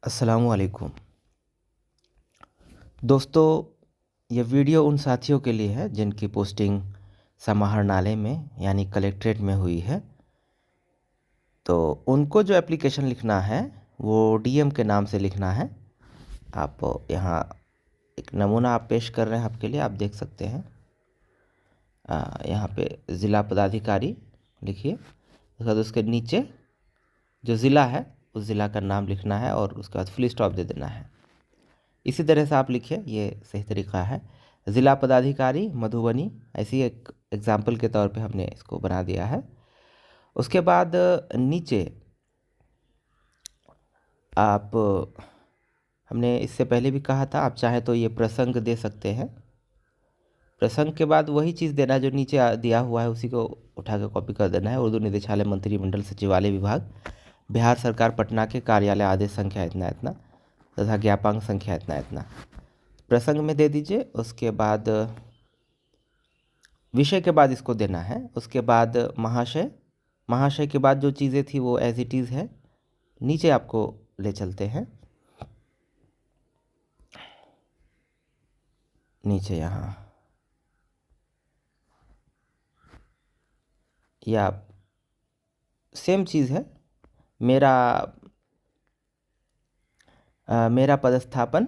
अस्सलामुअलैकुम दोस्तों। ये वीडियो उन साथियों के लिए है जिनकी पोस्टिंग समाहरणालय में यानी कलेक्ट्रेट में हुई है। तो उनको जो एप्लीकेशन लिखना है वो डीएम के नाम से लिखना है। आप यहाँ एक नमूना आप पेश कर रहे हैं, आपके लिए आप देख सकते हैं। यहाँ पे ज़िला पदाधिकारी लिखिए, उसके बाद उसके नीचे जो ज़िला है उस ज़िला का नाम लिखना है और उसके बाद फुल स्टॉप दे देना है। इसी तरह से आप लिखिए, ये सही तरीका है। ज़िला पदाधिकारी मधुबनी, ऐसी एक एग्जाम्पल के तौर पे हमने इसको बना दिया है। उसके बाद नीचे आप, हमने इससे पहले भी कहा था, आप चाहे तो ये प्रसंग दे सकते हैं। प्रसंग के बाद वही चीज़ देना है जो नीचे दिया हुआ है, उसी को उठा के कॉपी कर देना है। उर्दू निदेशालय मंत्रिमंडल सचिवालय विभाग बिहार सरकार पटना के कार्यालय आदेश संख्या इतना इतना तथा ज्ञापांक संख्या इतना इतना प्रसंग में दे दीजिए। उसके बाद विषय के बाद इसको देना है। उसके बाद महाशय, महाशय के बाद जो चीज़ें थी वो एज इट इज़ है। नीचे आपको ले चलते हैं, नीचे यहाँ या सेम चीज़ है। मेरा पदस्थापन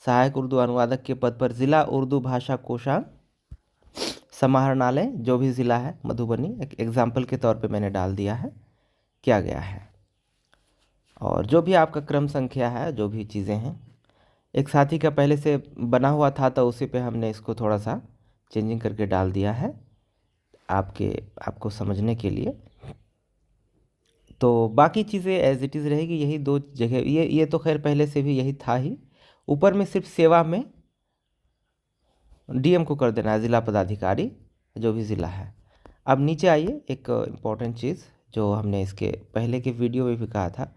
सहायक उर्दू अनुवादक के पद पर ज़िला उर्दू भाषा कोषांग समाहरणालय, जो भी ज़िला है मधुबनी, एक एग्जाम्पल के तौर पे मैंने डाल दिया है, किया गया है। और जो भी आपका क्रम संख्या है, जो भी चीज़ें हैं, एक साथी का पहले से बना हुआ था तो उसी पे हमने इसको थोड़ा सा चेंजिंग करके डाल दिया है आपको समझने के लिए। तो बाकी चीज़ें एज इट इज़ रहेगी, यही दो जगह। ये तो खैर पहले से भी यही था ही। ऊपर में सिर्फ सेवा में डीएम को कर देना है, ज़िला पदाधिकारी जो भी ज़िला है। अब नीचे आइए, एक इम्पॉर्टेंट चीज़ जो हमने इसके पहले के वीडियो में भी कहा था,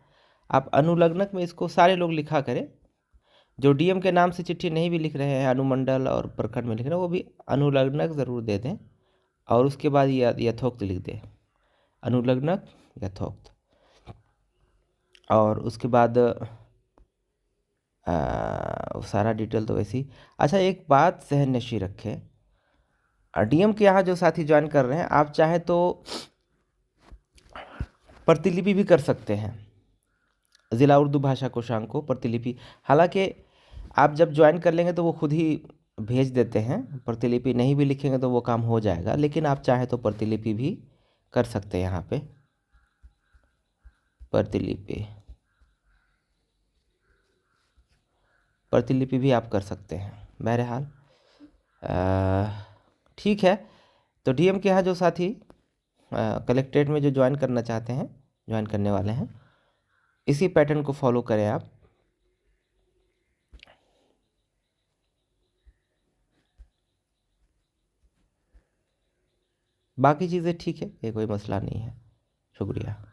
आप अनुलग्नक में इसको सारे लोग लिखा करें। जो डीएम के नाम से चिट्ठी नहीं भी लिख रहे हैं, अनुमंडल और प्रखंड में लिख रहे हैं, वो भी अनुलग्नक ज़रूर दे दें और उसके बाद यथोक्त लिख दें, अनुलग्नक यथोक्त। और उसके बाद सारा डिटेल तो वैसी। अच्छा, एक बात सहन नशी रखें, डीएम के यहाँ जो साथी ज्वाइन कर रहे हैं, आप चाहे तो प्रतिलिपि भी कर सकते हैं। ज़िला उर्दू भाषा कोषांग को प्रतिलिपि, हालांकि आप जब ज्वाइन कर लेंगे तो वो खुद ही भेज देते हैं, प्रतिलिपि नहीं भी लिखेंगे तो वो काम हो जाएगा, लेकिन आप चाहे तो प्रतिलिपि भी कर सकते हैं। यहाँ पे प्रतिलिपि भी आप कर सकते हैं। बहरहाल ठीक है। तो डीएम के यहाँ जो साथी कलेक्ट्रेट में जो ज्वाइन करना चाहते हैं, ज्वाइन करने वाले हैं, इसी पैटर्न को फॉलो करें आप। बाकी चीज़ें ठीक है, ये कोई मसला नहीं है। शुक्रिया।